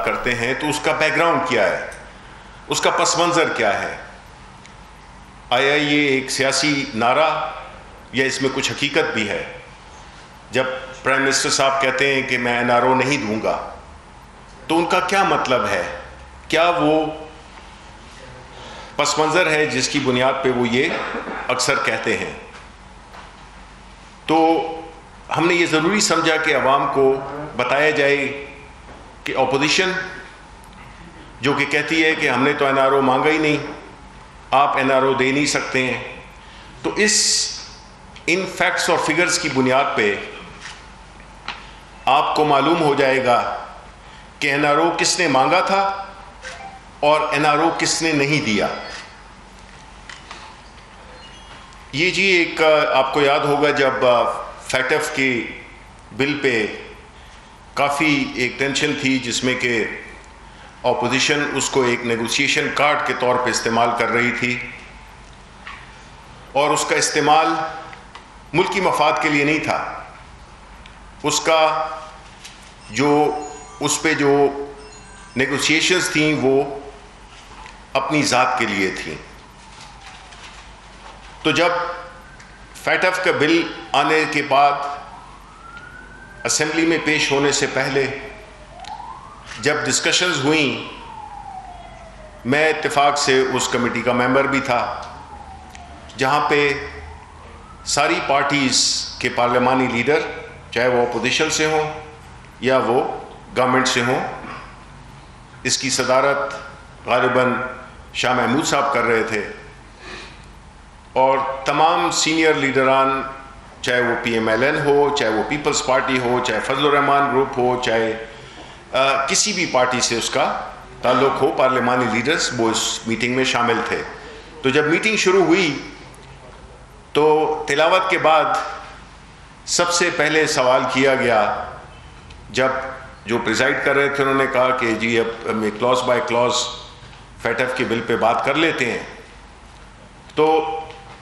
کرتے ہیں تو اس کا بیک گراؤنڈ کیا ہے, اس کا پس منظر کیا ہے. آیا یہ ایک سیاسی نعرہ یا اس میں کچھ حقیقت بھی ہے؟ جب پرائم منسٹر صاحب کہتے ہیں کہ میں NRO نہیں دوں گا تو ان کا کیا مطلب ہے؟ کیا وہ پس منظر ہے جس کی بنیاد پہ وہ یہ اکثر کہتے ہیں؟ تو ہم نے یہ ضروری سمجھا کہ عوام کو بتایا جائے کہ اپوزیشن جو کہ کہتی ہے کہ ہم نے تو NRO مانگا ہی نہیں, آپ NRO دے نہیں سکتے ہیں, تو ان فیکٹس اور فگرز کی بنیاد پہ آپ کو معلوم ہو جائے گا کہ NRO کس نے مانگا تھا اور NRO کس نے نہیں دیا. یہ جی ایک آپ کو یاد ہوگا جب فیٹف کے بل پہ کافی ایک ٹینشن تھی جس میں کہ اپوزیشن اس کو ایک نیگوسیشن کارڈ کے طور پہ استعمال کر رہی تھی, اور اس کا استعمال ملکی مفاد کے لیے نہیں تھا. اس کا اس پہ جو نیگوسیشنز تھیں وہ اپنی ذات کے لیے تھیں. تو جب فیٹف کا بل آنے کے بعد اسمبلی میں پیش ہونے سے پہلے جب ڈسکشنز ہوئیں, میں اتفاق سے اس کمیٹی کا ممبر بھی تھا جہاں پہ ساری پارٹیز کے پارلیمانی لیڈر, چاہے وہ اپوزیشن سے ہوں یا وہ گورنمنٹ سے ہوں, اس کی صدارت غالباً شاہ محمود صاحب کر رہے تھے, اور تمام سینئر لیڈران, چاہے وہ PMLN ہو, چاہے وہ پیپلز پارٹی ہو, چاہے فضل الرحمان گروپ ہو, چاہے کسی بھی پارٹی سے اس کا تعلق ہو, پارلیمانی لیڈرز وہ اس میٹنگ میں شامل تھے. تو جب میٹنگ شروع ہوئی تو تلاوت کے بعد سب سے پہلے سوال کیا گیا, جب جو پریزائڈ کر رہے تھے انہوں نے کہا کہ جی اب ہم کلاس بائی کلاس فیٹف کے بل پہ بات کر لیتے ہیں, تو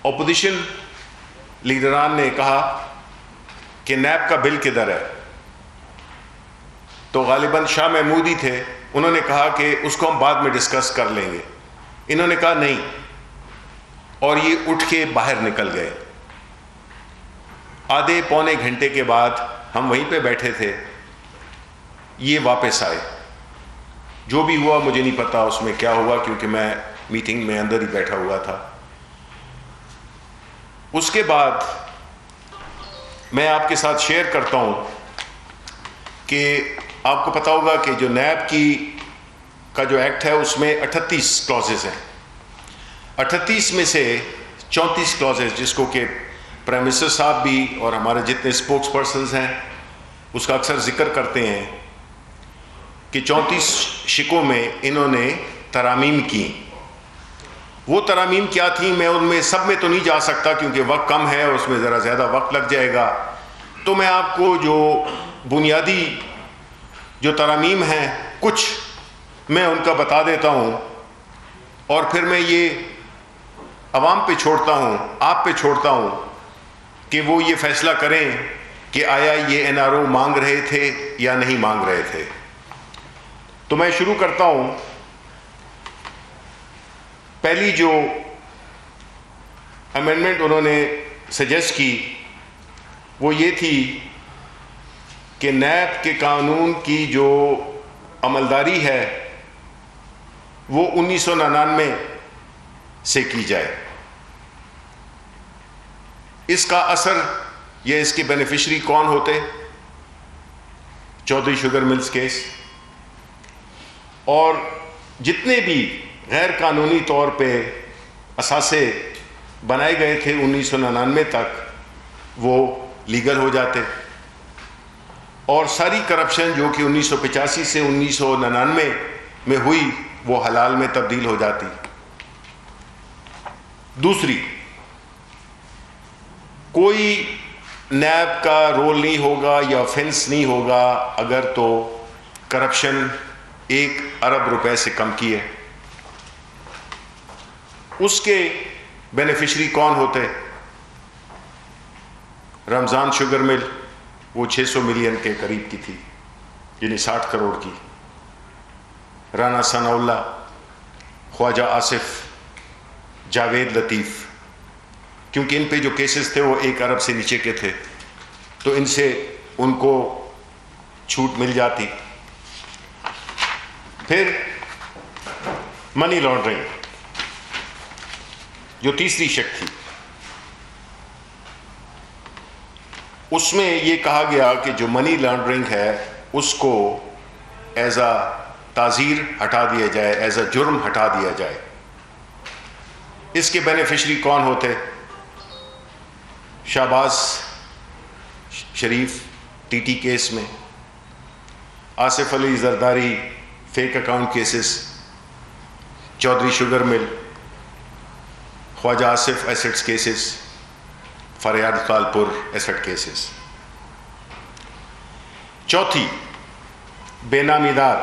اپوزیشن لیڈران نے کہا کہ نیب کا بل کدھر ہے؟ تو غالباً شاہ محمود ہی تھے, انہوں نے کہا کہ اس کو ہم بعد میں ڈسکس کر لیں گے. انہوں نے کہا نہیں, اور یہ اٹھ کے باہر نکل گئے. آدھے پونے گھنٹے کے بعد ہم وہیں پہ بیٹھے تھے, یہ واپس آئے. جو بھی ہوا مجھے نہیں پتا اس میں کیا ہوا, کیونکہ میں میٹنگ میں اندر ہی بیٹھا ہوا تھا. اس کے بعد میں آپ کے ساتھ شیئر کرتا ہوں کہ آپ کو پتا ہوگا کہ جو نیب کا جو ایکٹ ہے اس میں 38 کلازز ہیں. 38 میں سے 34 کلازز جس کو کہ پرائم منسٹر صاحب بھی اور ہمارے جتنے اسپوکس پرسنز ہیں اس کا اکثر ذکر کرتے ہیں کہ 34 شکوں میں انہوں نے ترامیم کی. وہ ترامیم کیا تھیں میں ان میں سب میں تو نہیں جا سکتا کیونکہ وقت کم ہے, اس میں ذرا زیادہ وقت لگ جائے گا. تو میں آپ کو جو بنیادی جو ترامیم ہیں کچھ میں ان کا بتا دیتا ہوں, اور پھر میں یہ عوام پہ چھوڑتا ہوں, آپ پہ چھوڑتا ہوں کہ وہ یہ فیصلہ کریں کہ آیا یہ NRO مانگ رہے تھے یا نہیں مانگ رہے تھے. تو میں شروع کرتا ہوں. پہلی جو امینڈمنٹ انہوں نے سجیسٹ کی وہ یہ تھی کہ نیب کے قانون کی جو عملداری ہے وہ 1999 سے کی جائے. اس کا اثر یا اس کے بینیفیشری کون ہوتے؟ چودھری شوگر ملز کیس, اور جتنے بھی غیر قانونی طور پہ اثاثے بنائے گئے تھے 1999 تک وہ لیگل ہو جاتے, اور ساری کرپشن جو کہ 1985 سے 1999 میں ہوئی وہ حلال میں تبدیل ہو جاتی. دوسری, کوئی نیب کا رول نہیں ہوگا یا آفینس نہیں ہوگا اگر تو کرپشن 1 ارب روپے سے کم کی ہے. اس کے بینیفیشری کون ہوتے؟ رمضان شوگر مل, وہ 600 ملین کے قریب کی تھی, یعنی 60 کروڑ کی. رانا ثناء اللہ, خواجہ آصف, جاوید لطیف, کیونکہ ان پہ جو کیسز تھے وہ 1 ارب سے نیچے کے تھے تو ان سے ان کو چھوٹ مل جاتی. پھر منی لانڈرنگ جو تیسری شک تھی, اس میں یہ کہا گیا کہ جو منی لانڈرنگ ہے اس کو ایز اے تعزیر ہٹا دیا جائے, ایز اے جرم ہٹا دیا جائے. اس کے بینیفیشری کون ہوتے؟ شہباز شریف ٹی ٹی کیس میں, Asif Ali Zardari fake account cases, Chaudhry sugar mill, Khawaja Asif assets cases, فریاد کالپور ایسٹ کیسز. چوتھی بے نامی دار,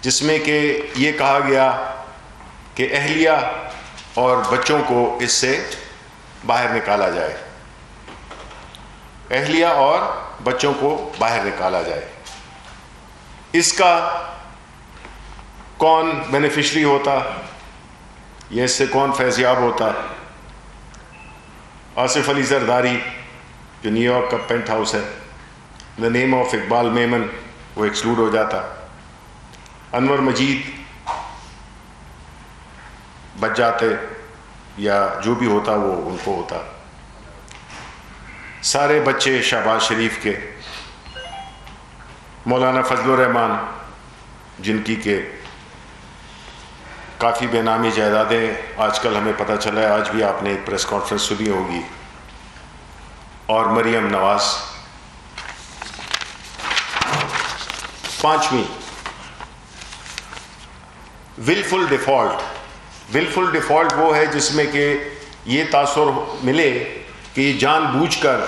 جس میں کہ یہ کہا گیا کہ اہلیہ اور بچوں کو اس سے باہر نکالا جائے, اہلیہ اور بچوں کو باہر نکالا جائے. اس کا کون بینیفیشری ہوتا یا اس سے کون فیضیاب ہوتا؟ آصف علی زرداری جو نیو یارک کا پینٹ ہاؤس ہے, دا نیم آف اقبال میمن, وہ ایکسکلوڈ ہو جاتا. انور مجید بچ جاتے یا جو بھی ہوتا وہ ان کو ہوتا. سارے بچے شہباز شریف کے, مولانا فضل الرحمان جن کی کہ کافی بے نامی جائیدادیں آج کل ہمیں پتہ چلا ہے, آج بھی آپ نے ایک پریس کانفرنس سنی ہوگی, اور مریم نواز. پانچویں ولفل ڈیفالٹ. ولفل ڈیفالٹ وہ ہے جس میں کہ یہ تاثر ملے کہ یہ جان بوجھ کر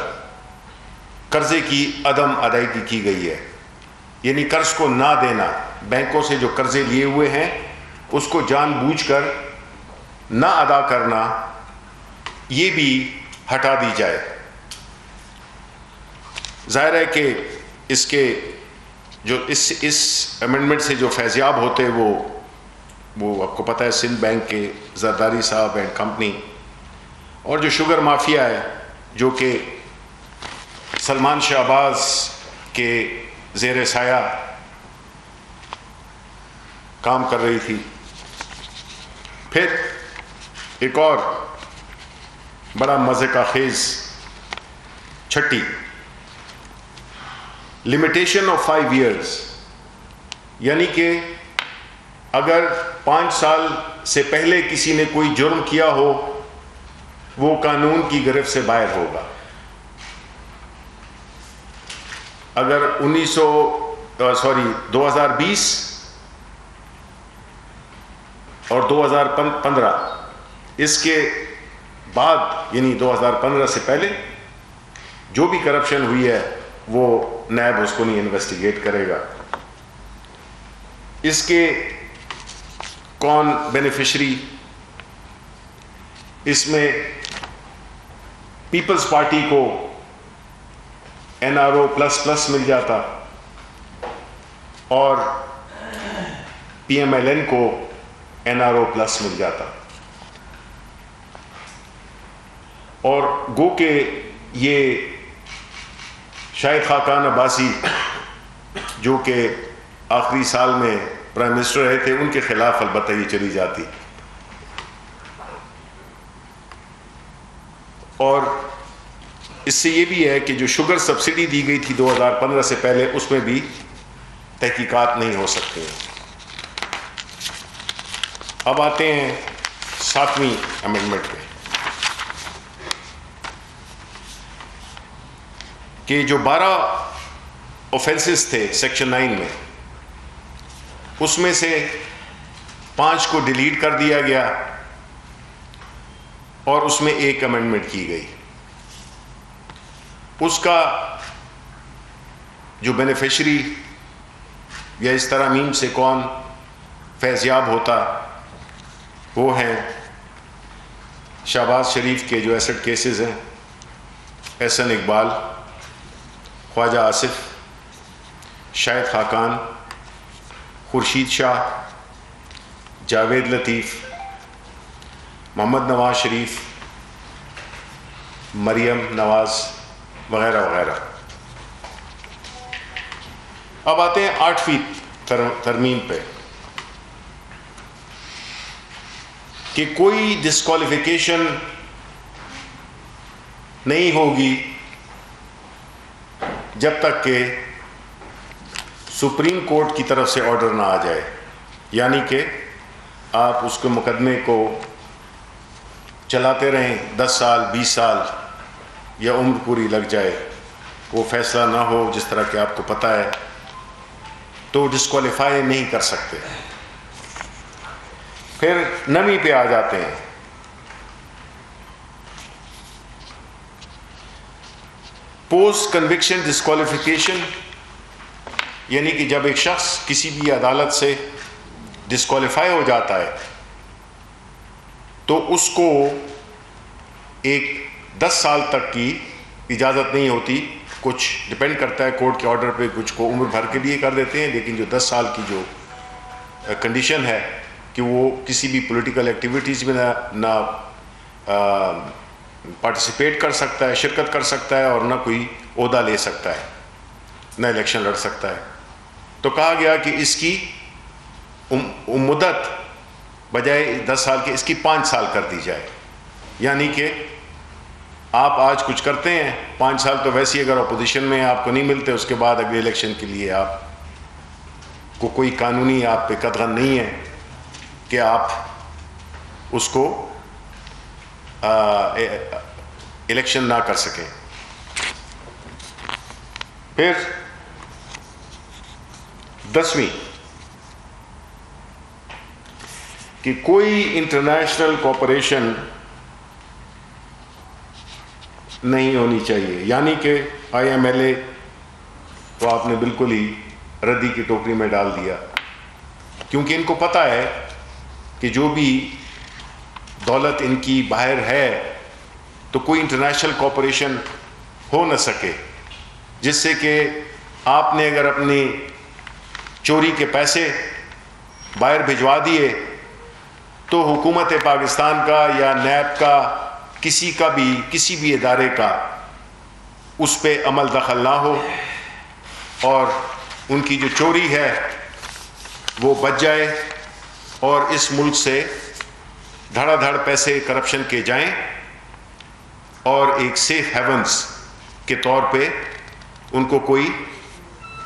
قرضے کی عدم ادائیگی کی گئی ہے, یعنی قرض کو نہ دینا, بینکوں سے جو قرضے لیے ہوئے ہیں اس کو جان بوجھ کر نہ ادا کرنا, یہ بھی ہٹا دی جائے. ظاہر ہے کہ اس کے جو اس امینڈمنٹ سے جو فیضیاب ہوتے وہ آپ کو پتہ ہے سندھ بینک کے زرداری صاحب اینڈ کمپنی, اور جو شوگر مافیا ہے جو کہ سلمان شہباز کے زیر سایہ کام کر رہی تھی. پھر ایک اور بڑا مزے کا خیز چھٹی, لمیٹیشن آف 5 years, یعنی کہ اگر 5 سال سے پہلے کسی نے کوئی جرم کیا ہو وہ قانون کی گرفت سے باہر ہوگا. اگر 2020 اور 2015 اس کے بعد, یعنی 2015 سے پہلے جو بھی کرپشن ہوئی ہے وہ نیب اس کو نہیں انویسٹیگیٹ کرے گا. اس کے کون بینیفیشری؟ اس میں پیپلز پارٹی کو NRO++ مل جاتا اور PMLN کو NRO+ مل جاتا, اور گو کہ یہ شاہد خاقان عباسی جو کہ آخری سال میں پرائم منسٹر رہے تھے ان کے خلاف البتہ یہ چلی جاتی. اور اس سے یہ بھی ہے کہ جو شوگر سبسڈی دی گئی تھی 2015 سے پہلے اس میں بھی تحقیقات نہیں ہو سکتے. اب آتے ہیں 7ویں امینڈمنٹ پہ کہ جو 12 اوفینسز تھے سیکشن 9 میں, اس میں سے 5 کو ڈیلیٹ کر دیا گیا اور اس میں ایک امینڈمنٹ کی گئی. اس کا جو بینیفیشری یا اس ترامیم سے کون فیضیاب ہوتا وہ ہیں شہباز شریف کے جو ایسٹ کیسز ہیں, احسن اقبال, خواجہ آصف, شاہد خاقان, خورشید شاہ، جاوید لطیف، محمد نواز شریف، مریم نواز وغیرہ وغیرہ۔ اب آتے ہیں 8ویں ترمیم پہ کہ کوئی ڈسکوالیفیکیشن نہیں ہوگی جب تک کہ سپریم کورٹ کی طرف سے آرڈر نہ آ جائے، یعنی کہ آپ اس کے مقدمے کو چلاتے رہیں 10 سال 20 سال یا عمر پوری لگ جائے، وہ فیصلہ نہ ہو جس طرح کہ آپ کو پتہ ہے، تو ڈسکوالیفائی نہیں کر سکتے۔ پھر 9ویں پہ آ جاتے ہیں۔ پوسٹ کنوکشن ڈسکوالیفیکیشن، یعنی کہ جب ایک شخص کسی بھی عدالت سے ڈسکوالیفائی ہو جاتا ہے تو اس کو ایک 10 سال تک کی اجازت نہیں ہوتی، کچھ ڈپینڈ کرتا ہے کورٹ کے آرڈر پہ، کچھ کو عمر بھر کے لیے کر دیتے ہیں، لیکن جو 10 سال کی جو کنڈیشن ہے کہ وہ کسی بھی پولیٹیکل ایکٹیویٹیز میں نہ پارٹیسپیٹ کر سکتا ہے، شرکت کر سکتا ہے، اور نہ کوئی عہدہ لے سکتا ہے، نہ الیکشن لڑ سکتا ہے۔ تو کہا گیا کہ اس کی مدت بجائے 10 سال کے اس کی 5 سال کر دی جائے، یعنی کہ آپ آج کچھ کرتے ہیں 5 سال تو ویسے ہی اگر اپوزیشن میں آپ کو نہیں ملتے، اس کے بعد اگلے الیکشن کے لیے آپ کو کوئی قانونی آپ پہ قدغن نہیں ہے کہ آپ اس کو الیکشن نہ کر سکیں۔ پھر 10ویں کہ کوئی انٹرنیشنل کوآپریشن نہیں ہونی چاہیے، یعنی کہ IMLA تو آپ نے بالکل ہی ردی کی ٹوکری میں ڈال دیا، کیونکہ ان کو پتہ ہے کہ جو بھی دولت ان کی باہر ہے تو کوئی انٹرنیشنل کوآپریشن ہو نہ سکے، جس سے کہ آپ نے اگر اپنی چوری کے پیسے باہر بھجوا دیے تو حکومت پاکستان کا یا نیب کا کسی بھی ادارے کا اس پہ عمل دخل نہ ہو، اور ان کی جو چوری ہے وہ بچ جائے، اور اس ملک سے دھڑا دھڑ پیسے کرپشن کے جائیں، اور ایک سیف ہیونز کے طور پہ ان کو کوئی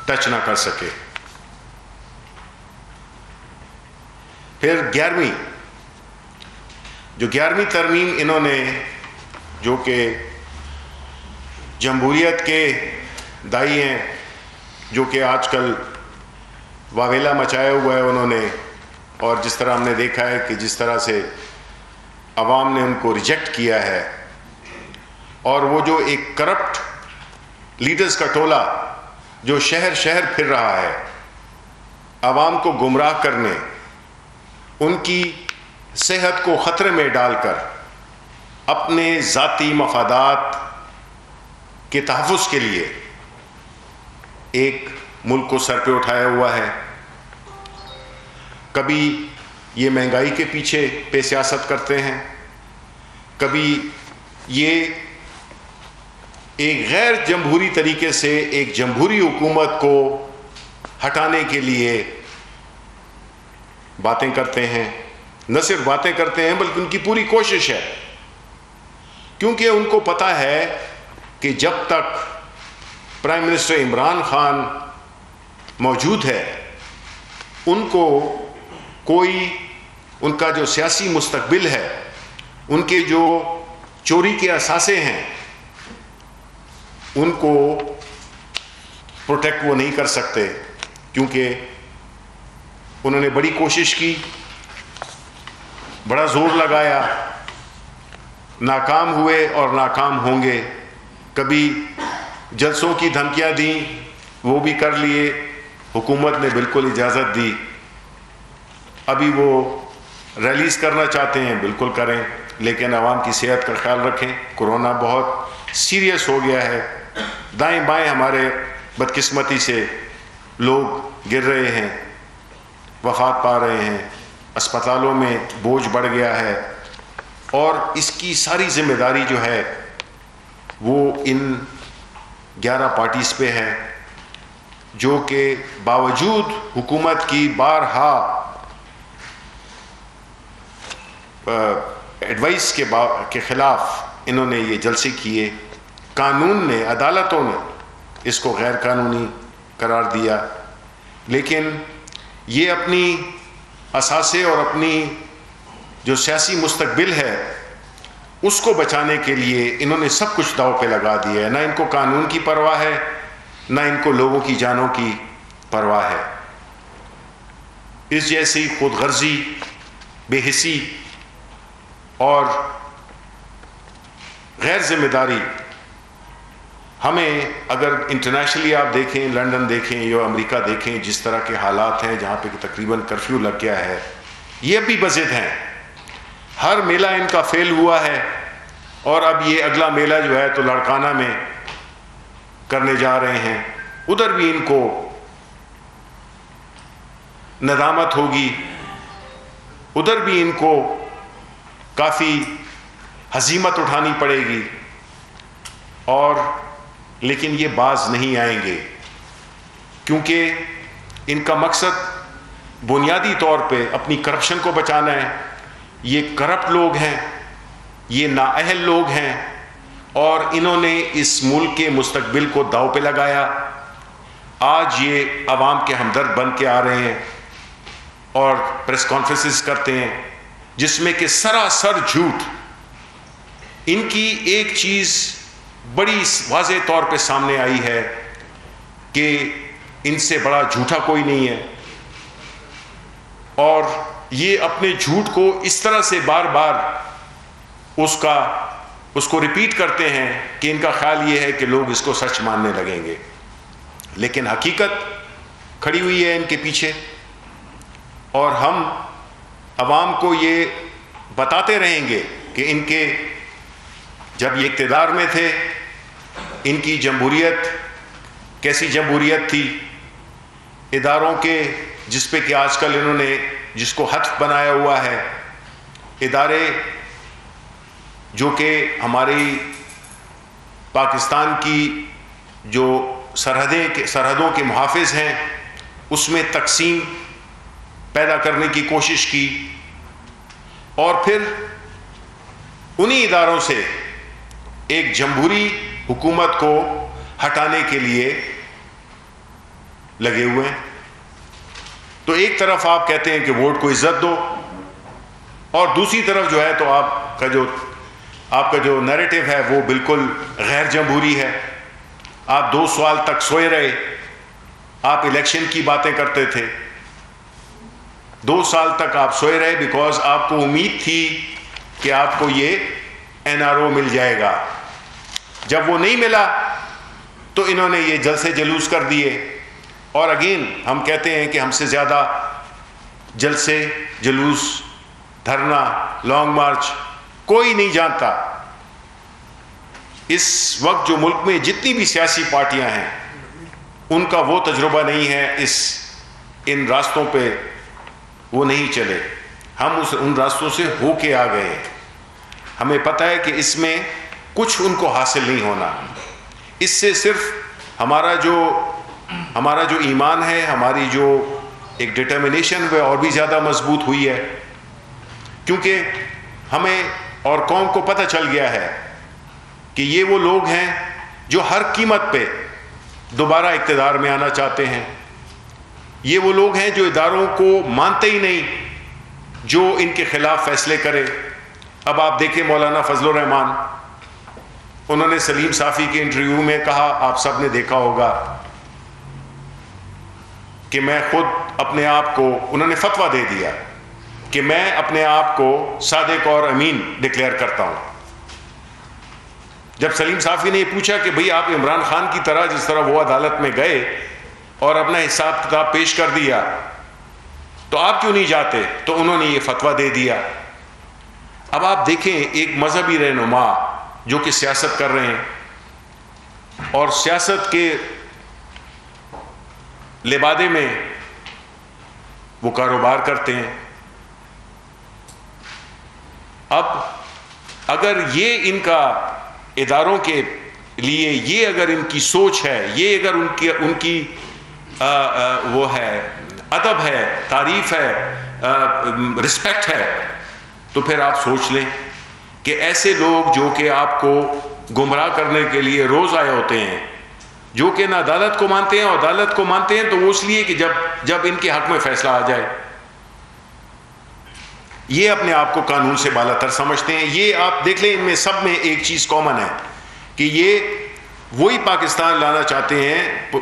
ٹچ نہ کر سکے۔ پھر 11ویں ترمیم انہوں نے، جو کہ جمہوریت کے دائی ہیں، جو کہ آج کل واویلا مچایا ہوا ہے انہوں نے، اور جس طرح ہم نے دیکھا ہے کہ جس طرح سے عوام نے ان کو ریجیکٹ کیا ہے، اور وہ جو ایک کرپٹ لیڈرز کا ٹولہ جو شہر شہر پھر رہا ہے عوام کو گمراہ کرنے، ان کی صحت کو خطرے میں ڈال کر اپنے ذاتی مفادات کے تحفظ کے لیے ایک ملک کو سر پہ اٹھایا ہوا ہے۔ کبھی یہ مہنگائی کے پیچھے پہ سیاست کرتے ہیں، کبھی یہ ایک غیر جمہوری طریقے سے ایک جمہوری حکومت کو ہٹانے کے لیے باتیں کرتے ہیں۔ نہ صرف باتیں کرتے ہیں بلکہ ان کی پوری کوشش ہے، کیونکہ ان کو پتہ ہے کہ جب تک پرائم منسٹر عمران خان موجود ہے ان کو کوئی ان کا جو سیاسی مستقبل ہے، ان کے جو چوری کے اثاثے ہیں، ان کو پروٹیکٹ وہ نہیں کر سکتے، کیونکہ انہوں نے بڑی کوشش کی، بڑا زور لگایا، ناکام ہوئے اور ناکام ہوں گے۔ کبھی جلسوں کی دھمکیاں دیں، وہ بھی کر لیے، حکومت نے بالکل اجازت دی۔ ابھی وہ ریلیز کرنا چاہتے ہیں، بالکل کریں، لیکن عوام کی صحت کا خیال رکھیں۔ کورونا بہت سیریس ہو گیا ہے، دائیں بائیں ہمارے بدقسمتی سے لوگ گر رہے ہیں، وفات پا رہے ہیں، اسپتالوں میں بوجھ بڑھ گیا ہے، اور اس کی ساری ذمہ داری جو ہے وہ ان 11 پارٹیز پہ ہے، جو کہ باوجود حکومت کی بارہا ایڈوائس کے خلاف انہوں نے یہ جلسے کیے. قانون نے، عدالتوں نے اس کو غیر قانونی قرار دیا، لیکن یہ اپنی اثاثے اور اپنی جو سیاسی مستقبل ہے اس کو بچانے کے لیے انہوں نے سب کچھ داؤ پہ لگا دیا ہے. نہ ان کو قانون کی پرواہ ہے، نہ ان کو لوگوں کی جانوں کی پرواہ ہے. اس جیسی خود غرضی، بے حسی اور غیر ذمہ داری ہمیں، اگر انٹرنیشنلی آپ دیکھیں، لندن دیکھیں یا امریکہ دیکھیں، جس طرح کے حالات ہیں جہاں پہ تقریباً کرفیو لگ گیا ہے، یہ بھی بضد ہیں. ہر میلہ ان کا فیل ہوا ہے، اور اب یہ اگلا میلہ جو ہے تو لاڑکانہ میں کرنے جا رہے ہیں. ادھر بھی ان کو ندامت ہوگی، ادھر بھی ان کو کافی ہزیمت اٹھانی پڑے گی، اور لیکن یہ باز نہیں آئیں گے، کیونکہ ان کا مقصد بنیادی طور پہ اپنی کرپشن کو بچانا ہے. یہ کرپٹ لوگ ہیں، یہ نااہل لوگ ہیں، اور انہوں نے اس ملک کے مستقبل کو داؤ پہ لگایا. آج یہ عوام کے ہمدرد بن کے آ رہے ہیں اور پریس کانفرنسز کرتے ہیں جس میں کہ سراسر جھوٹ. ان کی ایک چیز بڑی واضح طور پہ سامنے آئی ہے کہ ان سے بڑا جھوٹا کوئی نہیں ہے، اور یہ اپنے جھوٹ کو اس طرح سے بار بار اس کو ریپیٹ کرتے ہیں کہ ان کا خیال یہ ہے کہ لوگ اس کو سچ ماننے لگیں گے. لیکن حقیقت کھڑی ہوئی ہے ان کے پیچھے، اور ہم عوام کو یہ بتاتے رہیں گے کہ ان کے جب یہ اقتدار میں تھے ان کی جمہوریت کیسی جمہوریت تھی. اداروں کے جس پہ کہ آج کل انہوں نے جس کو ہدف بنایا ہوا ہے، ادارے جو کہ ہماری پاکستان کی جو سرحدوں کے محافظ ہیں، اس میں تقسیم پیدا کرنے کی کوشش کی، اور پھر انہی اداروں سے ایک جمہوری حکومت کو ہٹانے کے لیے لگے ہوئے ہیں. تو ایک طرف آپ کہتے ہیں کہ ووٹ کو عزت دو، اور دوسری طرف جو ہے تو آپ کا جو نیریٹو ہے وہ بالکل غیر جمہوری ہے. آپ 2 سال تک سوئے رہے، آپ الیکشن کی باتیں کرتے تھے. 2 سال تک آپ سوئے رہے بیکاز آپ کو امید تھی کہ آپ کو یہ NRO مل جائے گا. جب وہ نہیں ملا تو انہوں نے یہ جلسے جلوس کر دیے. اور اگین ہم کہتے ہیں کہ ہم سے زیادہ جلسے جلوس، دھرنا، لانگ مارچ کوئی نہیں جانتا. اس وقت جو ملک میں جتنی بھی سیاسی پارٹیاں ہیں ان کا وہ تجربہ نہیں ہے، ان راستوں پہ وہ نہیں چلے. ہم ان راستوں سے ہو کے آ گئے. ہمیں پتہ ہے کہ اس میں کچھ ان کو حاصل نہیں ہونا. اس سے صرف ہمارا جو ایمان ہے، ہماری جو ایک ڈٹرمنیشن وہ اور بھی زیادہ مضبوط ہوئی ہے، کیونکہ ہمیں اور قوم کو پتہ چل گیا ہے کہ یہ وہ لوگ ہیں جو ہر قیمت پہ دوبارہ اقتدار میں آنا چاہتے ہیں. یہ وہ لوگ ہیں جو اداروں کو مانتے ہی نہیں، جو ان کے خلاف فیصلے کرے. اب آپ دیکھیں مولانا فضل الرحمان، انہوں نے سلیم صافی کے انٹرویو میں کہا، آپ سب نے دیکھا ہوگا کہ میں خود اپنے آپ کو، انہوں نے فتویٰ دے دیا کہ میں اپنے آپ کو صادق اور امین ڈکلیئر کرتا ہوں. جب سلیم صافی نے یہ پوچھا کہ بھئی آپ عمران خان کی طرح جس طرح وہ عدالت میں گئے اور اپنا حساب کتاب پیش کر دیا تو آپ کیوں نہیں جاتے، تو انہوں نے یہ فتویٰ دے دیا. اب آپ دیکھیں ایک مذہبی رہنما جو کہ سیاست کر رہے ہیں اور سیاست کے لبادے میں وہ کاروبار کرتے ہیں. اب اگر یہ ان کا اداروں کے لیے یہ اگر ان کی سوچ ہے, یہ اگر ان کی وہ ہے, ادب ہے, تعریف ہے, رسپیکٹ ہے, تو پھر آپ سوچ لیں کہ ایسے لوگ جو کہ آپ کو گمراہ کرنے کے لیے روز آئے ہوتے ہیں, جو کہ نہ عدالت کو مانتے ہیں, اور عدالت کو مانتے ہیں تو وہ اس لیے کہ جب ان کے حق میں فیصلہ آ جائے, یہ اپنے آپ کو قانون سے بالا تر سمجھتے ہیں. یہ آپ دیکھ لیں, ان میں سب میں ایک چیز کامن ہے کہ یہ وہی پاکستان لانا چاہتے ہیں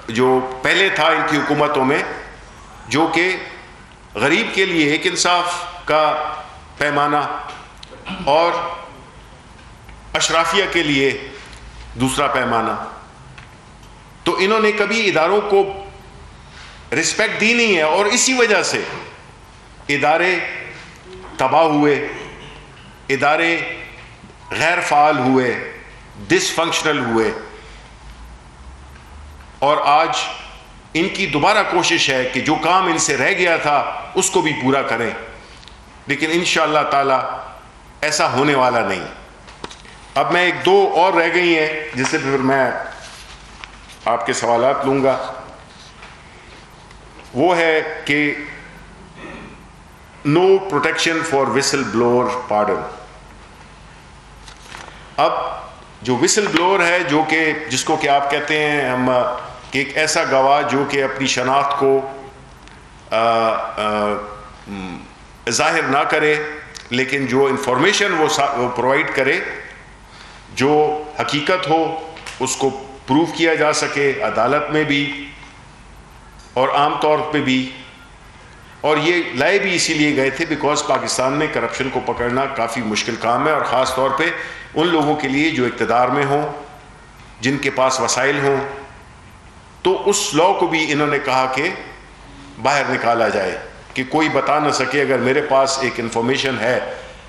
جو پہلے تھا ان کی حکومتوں میں, جو کہ غریب کے لیے ایک انصاف کا پیمانہ اور اشرافیہ کے لیے دوسرا پیمانہ. تو انہوں نے کبھی اداروں کو رسپیکٹ دی نہیں ہے, اور اسی وجہ سے ادارے تباہ ہوئے, ادارے غیر فعال ہوئے, ڈس فنکشنل ہوئے, اور آج ان کی دوبارہ کوشش ہے کہ جو کام ان سے رہ گیا تھا اس کو بھی پورا کریں, لیکن انشاءاللہ تعالی ایسا ہونے والا نہیں. اب میں ایک دو اور رہ گئی ہیں جس سے پھر میں آپ کے سوالات لوں گا. وہ ہے کہ نو پروٹیکشن فار وسل بلور پارڈن. اب جو وسل بلور ہے, جو کہ جس کو کہ آپ کہتے ہیں ہم کہ ایک ایسا گواہ جو کہ اپنی شناخت کو ظاہر نہ کرے, لیکن جو انفارمیشن وہ پرووائڈ کرے, جو حقیقت ہو اس کو پروف کیا جا سکے عدالت میں بھی اور عام طور پہ بھی. اور یہ لائے بھی اسی لیے گئے تھے بیکاز پاکستان میں کرپشن کو پکڑنا کافی مشکل کام ہے, اور خاص طور پہ ان لوگوں کے لیے جو اقتدار میں ہوں, جن کے پاس وسائل ہوں. تو اس لاء کو بھی انہوں نے کہا کہ باہر نکالا جائے کہ کوئی بتا نہ سکے. اگر میرے پاس ایک انفارمیشن ہے,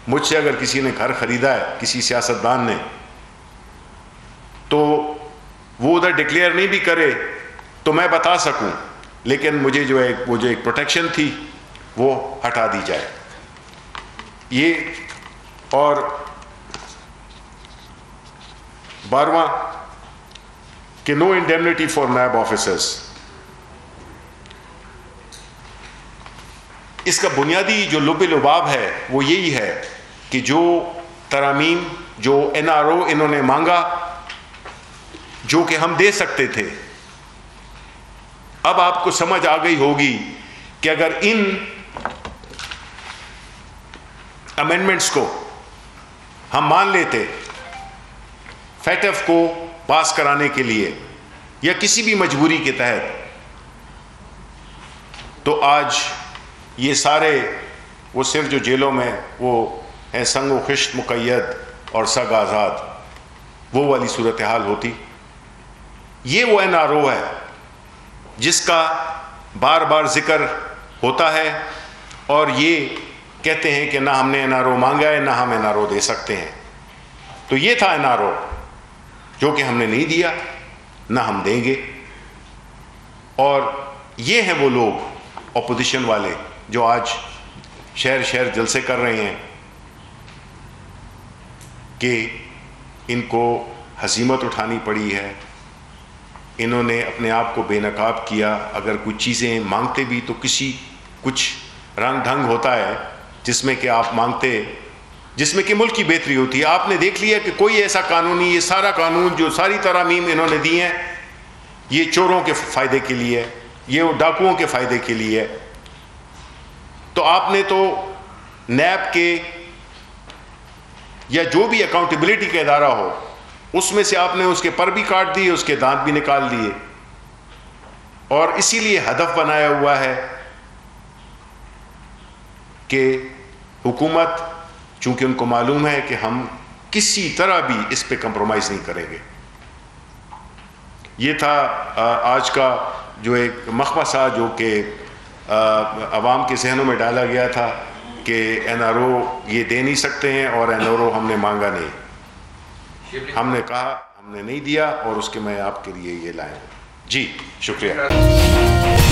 مجھ سے اگر کسی نے گھر خریدا ہے, کسی سیاستدان نے, تو وہ ادھر ڈکلیئر نہیں بھی کرے تو میں بتا سکوں, لیکن مجھے جو ہے وہ جو ایک پروٹیکشن تھی وہ ہٹا دی جائے. یہ اور 12واں کہ نو انڈیمنیٹی فار نیب آفیسرز. اس کا بنیادی جو لب لباب ہے وہ یہی ہے کہ جو ترامیم, جو NRO انہوں نے مانگا, جو کہ ہم دے سکتے تھے, اب آپ کو سمجھ آ گئی ہوگی کہ اگر ان امینڈمنٹس کو ہم مان لیتے فیٹف کو پاس کرانے کے لیے یا کسی بھی مجبوری کے تحت, تو آج یہ سارے وہ صرف جو جیلوں میں وہ ہیں سنگ و خشت مقید اور سگ آزاد, وہ والی صورتحال ہوتی. یہ وہ NRO ہے جس کا بار بار ذکر ہوتا ہے, اور یہ کہتے ہیں کہ نہ ہم نے NRO مانگا ہے, نہ ہم NRO دے سکتے ہیں. تو یہ تھا NRO جو کہ ہم نے نہیں دیا, نہ ہم دیں گے. اور یہ ہیں وہ لوگ اپوزیشن والے جو آج شہر شہر جلسے کر رہے ہیں کہ ان کو ہزیمت اٹھانی پڑی ہے, انہوں نے اپنے آپ کو بے نقاب کیا. اگر کچھ چیزیں مانگتے بھی تو کچھ رنگ ڈھنگ ہوتا ہے جس میں کہ آپ مانگتے, جس میں کہ ملک کی بہتری ہوتی ہے. آپ نے دیکھ لیا کہ کوئی ایسا قانون نہیں, یہ سارا قانون جو ساری ترامیم انہوں نے دی ہیں یہ چوروں کے فائدے کے لیے, یہ ڈاکوؤں کے فائدے کے لیے. تو آپ نے تو نیب کے یا جو بھی اکاؤنٹیبلٹی کا ادارہ ہو اس میں سے آپ نے اس کے پر بھی کاٹ دیے, اس کے دانت بھی نکال دیے, اور اسی لیے ہدف بنایا ہوا ہے کہ حکومت, چونکہ ان کو معلوم ہے کہ ہم کسی طرح بھی اس پہ کمپرومائز نہیں کریں گے. یہ تھا آج کا جو ایک مخمصہ جو کہ عوام کے ذہنوں میں ڈالا گیا تھا کہ NRO یہ دے نہیں سکتے ہیں, اور NRO ہم نے مانگا نہیں. ہم نے کہا ہم نے نہیں دیا, اور اس کے میں آپ کے لیے یہ لائے. جی شکریہ.